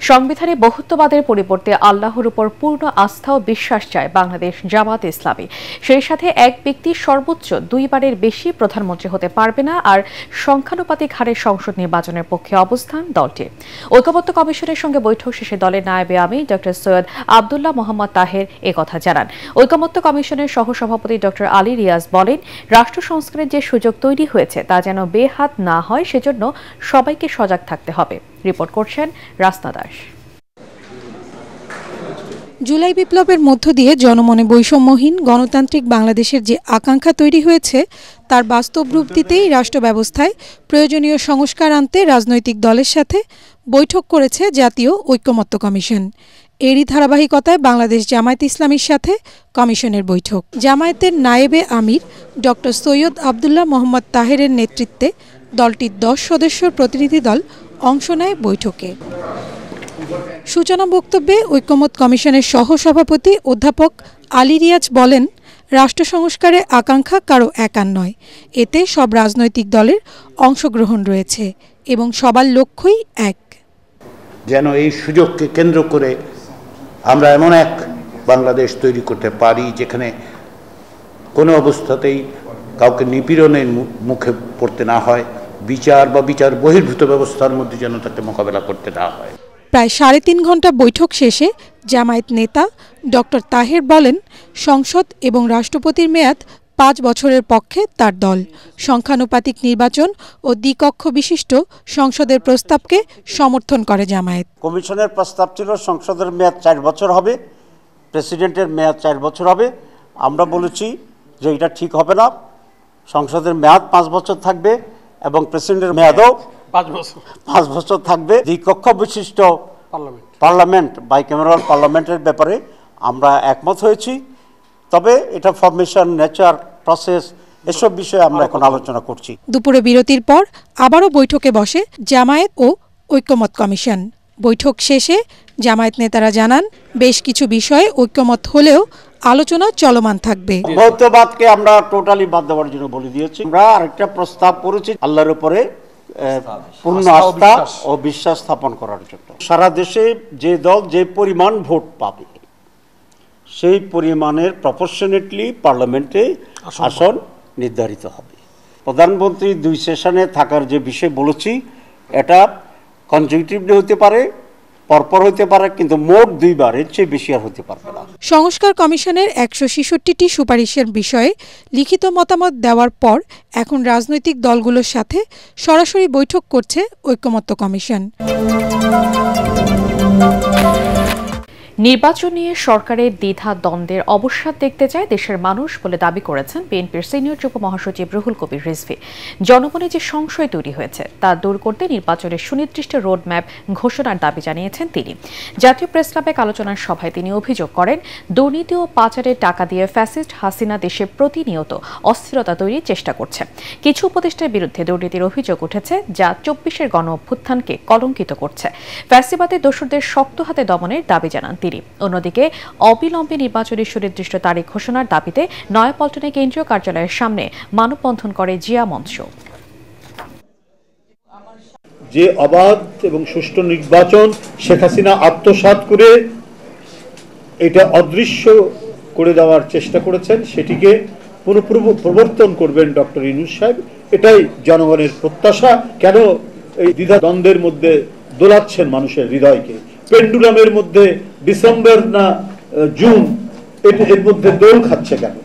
সংবিধানে বহুত্ববাদের পরিবর্তে আল্লাহর উপর পূর্ণ আস্থা ও বিশ্বাস চায় বাংলাদেশ জামাত ইসলামী। সেই সাথে এক ব্যক্তি সর্বোচ্চ 2 বারের বেশি প্রধানমন্ত্রী হতে পারবে না আর সংখ্যানুপাতিক হারে সংসদ নির্বাচনের পক্ষে অবস্থান দলটির। ঐকমত্য কমিশনের সঙ্গে বৈঠক শেষে দলের নায়েবে আমির ডক্টর সৈয়দ আব্দুল্লাহ মোহাম্মদ তাহের একথা জানান। ঐকমত্য কমিশনের সহসভাপতি ডক্টর আলী রিয়াজ বলেন, রাষ্ট্র সংস্কারের যে সুযোগ তৈরি হয়েছে তা যেন বেহাত না হয় সেজন্য সবাইকে সজাগ থাকতে হবে। রিপোর্ট করছেন রাসনা দাস। জুলাই বিপ্লবের মধ্য দিয়ে জনমনে বৈষম্যহীন গণতান্ত্রিক বাংলাদেশের যে আকাঙ্ক্ষা তৈরি হয়েছে তার বাস্তব রূপ দিতেই রাষ্ট্র ব্যবস্থায় প্রয়োজনীয় সংস্কার আনতে রাজনৈতিক দলের সাথে বৈঠক করেছে জাতীয় ঐকমত্য কমিশন। এরই ধারাবাহিকতায় বাংলাদেশ জামায়াত ইসলামীর সাথে কমিশনের বৈঠক। জামায়াতের নায়েবে আমির ডক্টর সৈয়দ আব্দুল্লাহ মোহাম্মদ তাহেরের নেতৃত্বে দলটির 10 সদস্যের প্রতিনিধি দল অংশ নেয় বৈঠকে। সূচনা বক্তব্যে ঐকমত্য কমিশনের সহসভাপতি অধ্যাপক আলী রিয়াজ বলেন, রাষ্ট্র সংস্কারে আকাঙ্ক্ষা কারো একার নয়, এতে সব রাজনৈতিক দলের অংশগ্রহণ রয়েছে এবং সবার লক্ষ্যই এক। যেন এই সুযোগকে কেন্দ্র করে আমরা এমন এক বাংলাদেশ তৈরি করতে পারি যেখানে কোনো অবস্থাতেই কাউকে নিপীড়নের মুখে পড়তে না হয়, বিচার বা বিচার বহির্ভূত ব্যবস্থার মধ্যে যেন তাকে মোকাবেলা করতে না হয়। প্রায় 3.5 ঘণ্টা বৈঠক শেষে জামায়াত নেতা ডক্টর তাহের বলেন, সংসদ এবং রাষ্ট্রপতির মেয়াদ 5 বছরের পক্ষে তার দল। সংখ্যানুপাতিক নির্বাচন ও দ্বিকক্ষ বিশিষ্ট সংসদের প্রস্তাবকে সমর্থন করে জামায়াত। কমিশনের প্রস্তাব ছিল সংসদের মেয়াদ 4 বছর হবে, প্রেসিডেন্টের মেয়াদ 4 বছর হবে। আমরা বলেছি যে এটা ঠিক হবে না, সংসদের মেয়াদ 5 বছর থাকবে এবং প্রেসিডেন্টের মেয়াদও 5 বছর থাকবে। দ্বিকক্ষ বিশিষ্ট পার্লামেন্ট বাইক্যামেরাল পার্লামেন্টের ব্যাপারে আমরা একমত হয়েছি, তবে এটা ফরমেশন, নেচার, প্রসেস এসব বিষয়ে আমরা এখন আলোচনা করছি। দুপুরে বিরতির পর আবারও বৈঠকে বসে জামায়াত ও ঐকমত্য কমিশন। বৈঠক শেষে জামায়াত নেতারা জানান, বেশ কিছু বিষয়ে ঐকমত হলেও আলোচনা চলমান থাকবে। বহুত্ববাদকে আমরা টোটালি বাদ দেওয়ার জন্য বলে দিয়েছি। আমরা আরেকটা প্রস্তাব করেছি আল্লাহর উপরে পূর্ণ আস্থা ও বিশ্বাস স্থাপন করার জন্য। সারা দেশে যে দল যে পরিমাণ ভোট পাবে সেই পরিমাণের প্রপোর্শনেটলি পার্লামেন্টে আসন নির্ধারিত হবে। প্রধানমন্ত্রী 2 সেশনে থাকার যে বিষয় বলেছি, এটা কনজিকিউটিভলি হতে পারে, পরপর হতে পারে, কিন্তু মোট 2 বারের চেয়ে বেশি আর হতে পারবে না। সংস্কার কমিশনের 166টি সুপারিশের বিষয়ে লিখিত মতামত দেওয়ার পর এখন রাজনৈতিক দলগুলোর সাথে সরাসরি বৈঠক করছে ঐকমত্য কমিশন। নির্বাচন নিয়ে সরকারের দ্বিধা দ্বন্দ্বের অবসাদ দেখতে চায় দেশের মানুষ বলে দাবি করেছেন বিএনপির সিনিয়র যুগ্ম মহাসচিব রুহুল কবির রিজভী। জনমনে যে সংশয় তৈরি হয়েছে তা দূর করতে নির্বাচনের সুনির্দিষ্ট রোডম্যাপ ঘোষণার দাবি জানিয়েছেন তিনি। জাতীয় প্রেস ক্লাবে এক আলোচনার সভায় তিনি অভিযোগ করেন, দুর্নীতি ও পাচারের টাকা দিয়ে ফ্যাসিস্ট হাসিনা দেশে প্রতিনিয়ত অস্থিরতা তৈরির চেষ্টা করছে। কিছু উপদেষ্টার বিরুদ্ধে দুর্নীতির অভিযোগ উঠেছে, যা 24-এর গণ অভ্যুত্থানকে কলঙ্কিত করছে। ফ্যাসিবাদের দোসরদের শক্ত হাতে দমনের দাবি জানান তিনি। অন্যদিকে অবিলম্বে নির্বাচনের সুনির্দিষ্ট তারিখ ঘোষণার দাবিতে নয়াপল্টনে কেন্দ্রীয় কার্যালয়ের সামনে মানববন্ধন করে জিয়া মঞ্চ। যে অবাধ এবং সুষ্ঠু নির্বাচন শেখ হাসিনা আত্মসাৎ করে এটা অদৃশ্য করে দেওয়ার চেষ্টা করেছেন, সেটিকে পুনঃপ্রবর্তন করবেন ডক্টর ইউনূস সাহেব, এটাই জনগণের প্রত্যাশা। কেন এই দ্বিধা দ্বন্দ্বের মধ্যে দোলাচ্ছেন মানুষের হৃদয়কে? পেন্ডুলামের মধ্যে ডিসেম্বর না জুন, এর মধ্যে দোল খাচ্ছে কেন?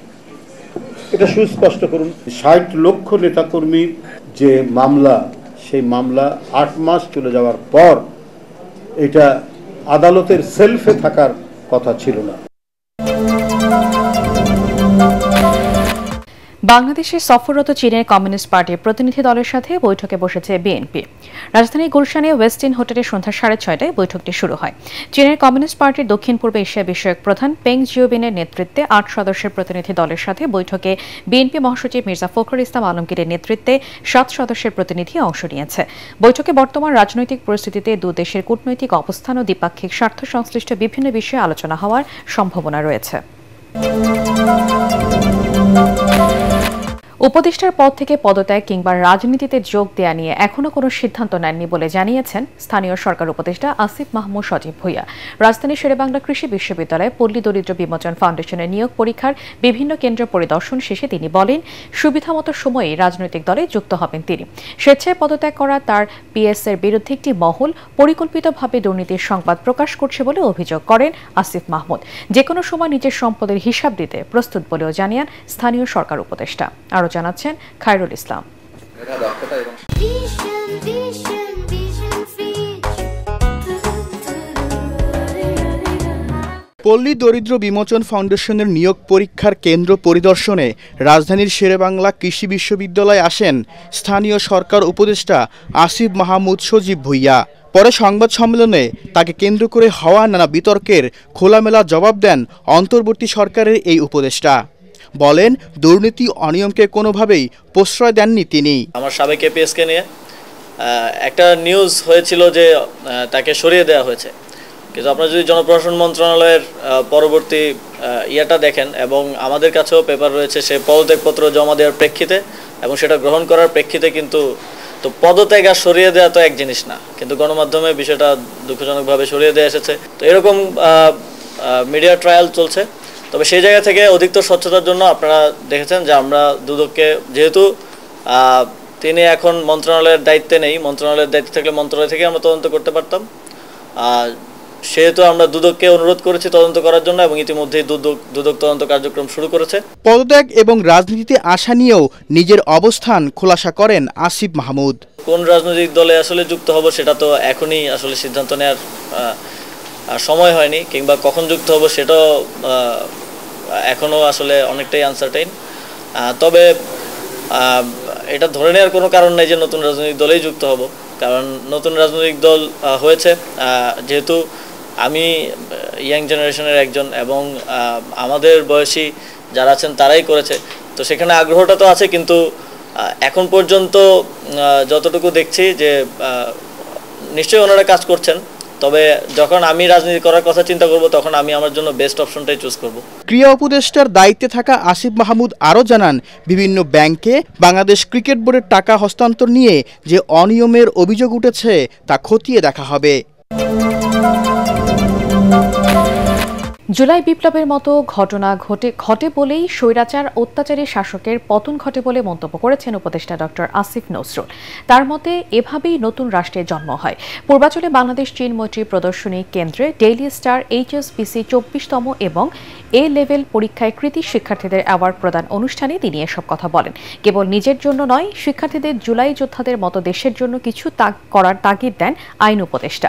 এটা সুস্পষ্ট করুন। 60 লক্ষ নেতাকর্মীর যে মামলা, সেই মামলা 8 মাস চলে যাওয়ার পর এটা আদালতের সেলফে থাকার কথা ছিল না। বাংলাদেশে সফররত চীনের কমিউনিস্ট পার্টির প্রতিনিধি দলের সাথে বৈঠকে বসেছে বিএনপি। রাজধানীর গুলশানে ওয়েস্টিন হোটেলে সন্ধ্যা 6:30টায় বৈঠকটি শুরু হয়। চীনের কমিউনিস্ট পার্টির দক্ষিণ পূর্ব এশিয়া বিষয়ক প্রধান পেং জিওবিনের নেতৃত্বে 8 সদস্যের প্রতিনিধি দলের সাথে বৈঠকে বিএনপি মহাসচিব মির্জা ফখরুল ইসলাম আলমগীরের নেতৃত্বে 7 সদস্যের প্রতিনিধি অংশ নিয়েছে। বৈঠকে বর্তমান রাজনৈতিক পরিস্থিতিতে দুই দেশের কূটনৈতিক অবস্থান ও দ্বিপাক্ষিক স্বার্থ সংশ্লিষ্ট বিভিন্ন বিষয়ে আলোচনা হওয়ার সম্ভাবনা রয়েছে। উপদেষ্টার পদ থেকে পদত্যাগ কিংবা রাজনীতিতে যোগ দেয়া নিয়ে এখনো কোনো সিদ্ধান্ত নেননি বলে জানিয়েছেন স্থানীয় সরকার উপদেষ্টা আসিফ মাহমুদ সজীব ভুঁইয়া। রাজধানীর শেরেবাংলা কৃষি বিশ্ববিদ্যালয়ে পল্লী দরিদ্র বিমোচন ফাউন্ডেশনের নিয়োগ পরীক্ষার বিভিন্ন কেন্দ্র পরিদর্শন শেষে তিনি বলেন, সুবিধামতো সময়ে রাজনৈতিক দলে যুক্ত হবেন তিনি। স্বেচ্ছায় পদত্যাগ করা তার পিএসের বিরুদ্ধে একটি মহল পরিকল্পিতভাবে দুর্নীতির সংবাদ প্রকাশ করছে বলে অভিযোগ করেন আসিফ মাহমুদ। যে কোনো সময় নিজের সম্পদের হিসাব দিতে প্রস্তুত বলেও জানিয়েন স্থানীয় সরকার উপদেষ্টা। আরও জানাচ্ছেন খায়রুল ইসলাম। পল্লী দরিদ্র বিমোচন ফাউন্ডেশনের নিয়োগ পরীক্ষার কেন্দ্র পরিদর্শনে রাজধানীর শেরেবাংলা কৃষি বিশ্ববিদ্যালয়ে আসেন স্থানীয় সরকার উপদেষ্টা আসিফ মাহমুদ সজীব ভুঁইয়া। পরে সংবাদ সম্মেলনে তাকে কেন্দ্র করে হওয়া নানা বিতর্কের খোলামেলা জবাব দেন অন্তর্বর্তী সরকারের এই উপদেষ্টা। বলেন, দুর্নীতি অনিয়মকে কোনোভাবেই প্রশ্রয় দেননি তিনি। আমার সাবেক এপিএসকে নিয়ে একটা নিউজ হয়েছিল যে তাকে সরিয়ে দেওয়া হয়েছে, কিন্তু আপনারা যদি জনপ্রশাসন মন্ত্রণালয়ের পরবর্তী ইয়েটা দেখেন এবং আমাদের কাছেও পেপার রয়েছে, সে পদত্যাগপত্র জমা দেওয়ার প্রেক্ষিতে এবং সেটা গ্রহণ করার প্রেক্ষিতে কিন্তু তো পদত্যাগ আর সরিয়ে দেওয়া তো এক জিনিস না, কিন্তু গণমাধ্যমে বিষয়টা দুঃখজনকভাবে সরিয়ে দেওয়া এসেছে। তো এরকম মিডিয়া ট্রায়াল চলছে। তবে সেই জায়গা থেকে অধিকতর স্বচ্ছতার জন্য আপনারা দেখেছেন যে আমরা দুদককে, যেহেতু তিনি এখন মন্ত্রণালয়ের দায়িত্বে নেই, মন্ত্রণালয়ের দায়িত্বে থাকলে মন্ত্রণালয় থেকে আমরা তদন্ত করতে পারতাম, সেহেতু আমরা দুদককে অনুরোধ করেছি তদন্ত করার জন্য এবং ইতিমধ্যেই দুদক তদন্ত কার্যক্রম শুরু করেছে। পদত্যাগ এবং রাজনীতিতে আসা নিয়েও নিজের অবস্থান খোলাসা করেন আসিফ মাহমুদ। কোন রাজনৈতিক দলে আসলে যুক্ত হব সেটা তো এখনই আসলে সিদ্ধান্ত নেওয়ার সময় হয়নি, কিংবা কখন যুক্ত হব সেটাও এখনও আসলে অনেকটাই আনসার্টেইন। তবে এটা ধরে নেওয়ার কোনো কারণ নেই যে নতুন রাজনৈতিক দলেই যুক্ত হব, কারণ নতুন রাজনৈতিক দল হয়েছে, যেহেতু আমি ইয়াং জেনারেশনের একজন এবং আমাদের বয়সী যারা আছেন তারাই করেছে, তো সেখানে আগ্রহটা তো আছে, কিন্তু এখন পর্যন্ত যতটুকু দেখছি যে নিশ্চয়ই ওনারা কাজ করছেন। তবে যখন আমি রাজনীতি করার কথা চিন্তা করব তখন আমি আমার জন্য বেস্ট অপশনটাই চুজ করব। ক্রীড়া উপদেষ্টার দায়িত্বে থাকা আসিফ মাহমুদ আরও জানান, বিভিন্ন ব্যাংকে বাংলাদেশ ক্রিকেট বোর্ডের টাকা হস্তান্তর নিয়ে যে অনিয়মের অভিযোগ উঠেছে তা খতিয়ে দেখা হবে। জুলাই বিপ্লবের মতো ঘটনা ঘটে বলেই স্বৈরাচার অত্যাচারী শাসকের পতন ঘটে বলে মন্তব্য করেছেন উপদেষ্টা ডক্টর আসিফ নজরুল। তার মতে এভাবেই নতুন রাষ্ট্রের জন্ম হয়। পূর্বাঞ্চলে বাংলাদেশ চীন মৈত্রী প্রদর্শনী কেন্দ্রে ডেইলি স্টার HSBC 24তম এবং এ লেভেল পরীক্ষায় কৃতী শিক্ষার্থীদের অ্যাওয়ার্ড প্রদান অনুষ্ঠানে তিনি এসব কথা বলেন। কেবল নিজের জন্য নয়, শিক্ষার্থীদের জুলাই যোদ্ধাদের মতো দেশের জন্য কিছু করার তাগিদ দেন আইন উপদেষ্টা।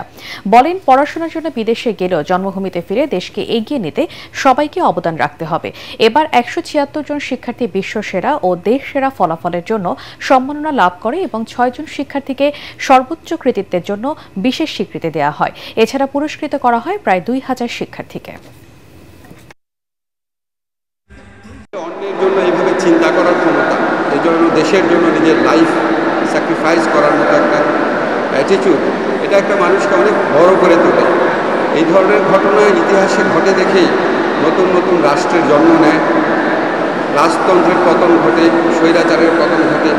বলেন, পড়াশোনার জন্য বিদেশে গেলেও জন্মভূমিতে ফিরে দেশকে এগিয়ে নিতে সবাইকে অবদান রাখতে হবে। এবার 176 জন শিক্ষার্থী বিশ্বসেরা ও দেশ সেরা ফলাফলের জন্য সম্মাননা লাভ করে এবং 6 জন শিক্ষার্থীকে সর্বোচ্চ কৃতিত্বের জন্য বিশেষ স্বীকৃতি দেওয়া হয়। এছাড়া পুরস্কৃত করা হয় প্রায় 2000 শিক্ষার্থীকে। অন্যের জন্য এইভাবে চিন্তা করার ক্ষমতা, এই জন্য দেশের জন্য নিজের লাইফ স্যাক্রিফাইস করার মতো একটা অ্যাটিটিউড, এটা একটা মানুষকে অনেক বড় করে তোলে। এই ধরনের ঘটনা ইতিহাসে ঘটে দেখেই নতুন নতুন রাষ্ট্রের জন্ম নেয়, রাজতন্ত্রের পতন ঘটে, স্বৈরাচারের পতন ঘটে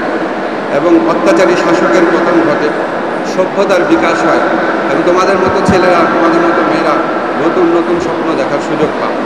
এবং অত্যাচারী শাসকের পতন ঘটে, সভ্যতার বিকাশ হয় এবং তোমাদের মতো ছেলেরা, তোমাদের মতো মেয়েরা নতুন নতুন স্বপ্ন দেখার সুযোগ পায়।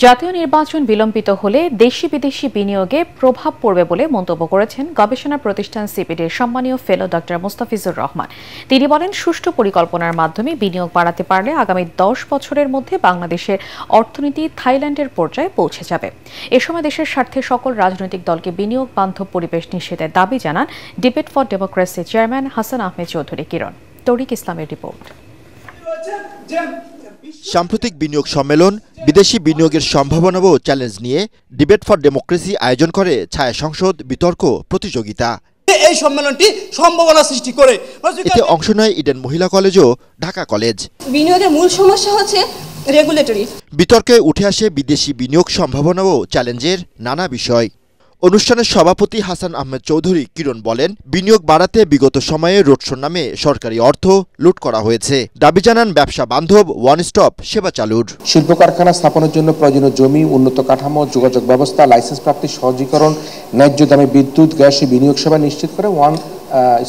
জাতীয় নির্বাচন বিলম্বিত হলে দেশি বিদেশি বিনিয়োগে প্রভাব পড়বে বলে মন্তব্য করেছেন গবেষণা প্রতিষ্ঠান সিপিডির সম্মানীয় ফেলো ডক্টর মুস্তাফিজুর রহমান। তিনি বলেন, সুষ্ঠু পরিকল্পনার মাধ্যমে বিনিয়োগ বাড়াতে পারলে আগামী 10 বছরের মধ্যে বাংলাদেশের অর্থনীতি থাইল্যান্ডের পর্যায়ে পৌঁছে যাবে। এ সময় দেশের স্বার্থে সকল রাজনৈতিক দলকে বিনিয়োগ বান্ধব পরিবেশ নিশ্চিতের দাবি জানান debate for democracy chairman Hasan Ahmed Chowdhury Kiron. Tariq ইসলামের রিপোর্ট। সাম্প্রতিক বিনিয়োগ সম্মেলন, বিদেশি বিনিয়োগের সম্ভাবনা ও চ্যালেঞ্জ নিয়ে ডিবেট ফর ডেমোক্রেসি আয়োজন করে ছায়া সংসদ বিতর্ক প্রতিযোগিতা। এই সম্মেলনটি সম্ভাবনা সৃষ্টি করে। এতে অংশ নেয় ইডেন মহিলা কলেজ ও ঢাকা কলেজ। বিনিয়োগের মূল সমস্যা হচ্ছে রেগুলেটরি। বিতর্কে উঠে আসে বিদেশি বিনিয়োগ সম্ভাবনা ও চ্যালেঞ্জের নানা বিষয়। অনুষ্ঠানের সভাপতি হাসান আহমেদ চৌধুরী কিরণ বলেন, বিনিয়োগ বাড়াতে বিগত সময়ে রোডশোর নামে সরকারি অর্থ লুট করা হয়েছে। দাবি জানান ব্যবসা বান্ধব ওয়ান স্টপ সেবা চালুর। শিল্প কারখানা স্থাপনের জন্য প্রয়োজনীয় জমি, উন্নত কাঠামো, যোগাযোগ ব্যবস্থা, লাইসেন্স প্রাপ্তি সহজীকরণ, ন্যায্য দামে বিদ্যুৎ, গ্যাস, বিনিয়োগ সেবা নিশ্চিত করে ওয়ান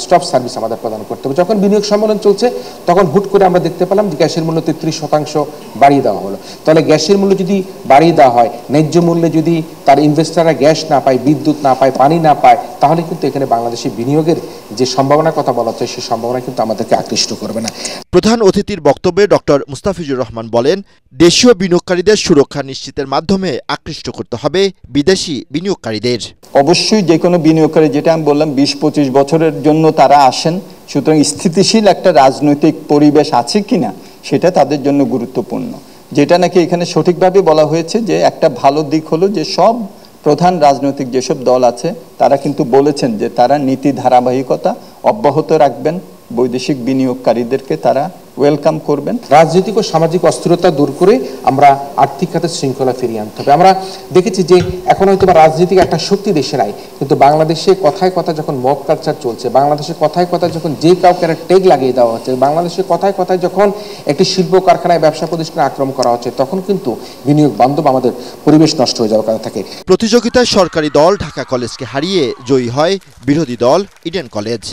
স্টপ সার্ভিস আমাদের প্রদান করতে হবে। যখন বিনিয়োগ সম্মেলন চলছে তখন হুট করে আমরা দেখতে পেলাম যে গ্যাসের মূল্য 33% বাড়িয়ে দেওয়া হলো। তাহলে গ্যাসের মূল্য যদি বাড়িয়ে দেওয়া হয়, ন্যায্য মূল্যে যদি তার ইনভেস্টাররা গ্যাস না পায়, বিদ্যুৎ না পায়, পানি না পায়, তাহলে কিন্তু এখানে বাংলাদেশে বিনিয়োগের যে সম্ভাবনার কথা বলা হচ্ছে সেই সম্ভাবনা কিন্তু আমাদেরকে আকৃষ্ট করবে না। প্রধান অতিথির বক্তব্যে ডক্টর মুস্তাফিজুর রহমান বলেন, দেশীয় বিনিয়োগকারীদের সুরক্ষা নিশ্চিতের মাধ্যমে আকৃষ্ট করতে হবে বিদেশি বিনিয়োগকারীদের। অবশ্যই যে কোনো বিনিয়োগকারী, যেটা আমি বললাম 20-25 বছরের জন্য তারা আসেন, সুতরাং স্থিতিশীল একটা রাজনৈতিক পরিবেশ আছে কিনা সেটা তাদের জন্য গুরুত্বপূর্ণ। যেটা নাকি এখানে সঠিকভাবে বলা হয়েছে যে একটা ভালো দিক হলো যে সব প্রধান রাজনৈতিক যেসব দল আছে তারা কিন্তু বলেছেন যে তারা নীতি ধারাবাহিকতা অব্যাহত রাখবেন, বৈদেশিক বিনিয়োগকারীদেরকে তারা ওয়েলকাম করবেন। রাজনৈতিক ও সামাজিক অস্থিরতা দূর করে আমরা আর্থিক খাতে শৃঙ্খলা ফিরিয়ে আনতে হবে। আমরা দেখেছি যে এখন হয়তো রাজনৈতিক একটা শক্তি দেশে নাই, কিন্তু বাংলাদেশে কথায় কথা যখন মব কালচার চলছে, বাংলাদেশে কথায় কথা যখন যে কাউকে একটা টেগ লাগিয়ে দেওয়া হচ্ছে, বাংলাদেশে কথায় কথায় যখন একটি শিল্প কারখানায় ব্যবসা প্রতিষ্ঠানে আক্রমণ করা হচ্ছে, তখন কিন্তু বিনিয়োগ বান্ধব আমাদের পরিবেশ নষ্ট হয়ে যাওয়ার কথা থাকে। প্রতিযোগিতায় সরকারি দল ঢাকা কলেজকে হারিয়ে জয়ী হয় বিরোধী দল ইডেন কলেজ।